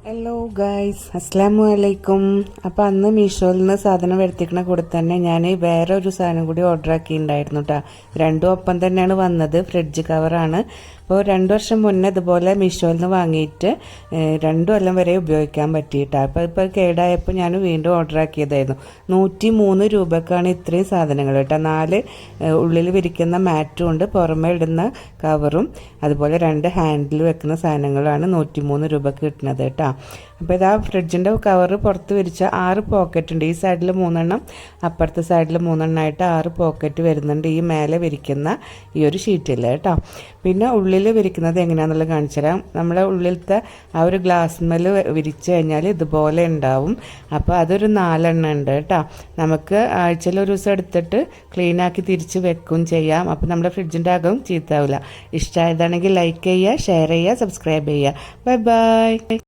Hello guys, അസ്സലാമു അലൈക്കും. അപ്പോൾ അന്ന് മീഷോയിൽ നിന്ന് സാധനം വരുത്തിക്കണ കൂടെ തന്നെ ഞാൻ വേറെ ഒരു സാധനം കൂടി ഓർഡർ ആക്കിയിട്ടുണ്ടായിരുന്നു കേട്ടോ. രണ്ടും ഒപ്പം തന്നെയാണ് വന്നത്. ഫ്രിഡ്ജ് കവറാണ്. അപ്പോൾ 2 വർഷം മുന്നേ ഇതുപോലെ മീഷോയിൽ നിന്ന് വാങ്ങിയിട്ട് 2 കൊല്ലം വരെ ഉപയോഗിക്കാൻ പറ്റിയിട്ടാണ്. അപ്പോൾ ഇപ്പോൾ കേടായപ്പോൾ ഞാൻ വീണ്ടും ഓർഡർ ആക്കിയതായിരുന്നു. 103 രൂപക്കാണ് ഇത്രയും സാധനങ്ങൾ കേട്ടോ. 4 ഉള്ളിൽ വിരിക്കുന്ന മാറ്റും ഉണ്ട്, പുറമെ ഇടുന്ന കവറും അതുപോലെ 2 ഹാൻഡിൽ വെക്കുന്ന സാധനങ്ങളാണ് 103 രൂപക്ക് കിട്ടുന്നത് കേട്ടോ. അപ്പോൾ ഇതാ ഫ്രിഡ്ജിൻ്റെ കവറ് പുറത്ത് വിരിച്ച 6 പോക്കറ്റ് ഉണ്ട്. ഈ സൈഡിൽ 3 എണ്ണം, അപ്പുറത്തെ സൈഡിൽ 3 എണ്ണമായിട്ട് 6 പോക്കറ്റ് വരുന്നുണ്ട് ഈ മേലെ വിരിക്കുന്ന ഈ ഒരു ഷീറ്റിൽ കേട്ടോ. പിന്നെ ഉള്ളിൽ വിരിക്കുന്നത് എങ്ങനെയാണെന്നുള്ളത് കാണിച്ചു തരാം. നമ്മുടെ ഉള്ളിലത്തെ ആ ഒരു ഗ്ലാസ്മേൽ വിരിച്ചു കഴിഞ്ഞാൽ ഇതുപോലെ ഉണ്ടാവും. അപ്പോൾ അതൊരു 4 എണ്ണം ഉണ്ട് കേട്ടോ. നമുക്ക് ആഴ്ചയിൽ ഒരു ദിവസം എടുത്തിട്ട് ക്ലീനാക്കി തിരിച്ച് വെക്കും ചെയ്യാം. അപ്പോൾ നമ്മുടെ ഫ്രിഡ്ജിൻ്റെ അകം ചീത്താവില്ല. ഇഷ്ടമായതാണെങ്കിൽ ലൈക്ക് ചെയ്യുക, ഷെയർ ചെയ്യുക, സബ്സ്ക്രൈബ് ചെയ്യുക. Bye bye.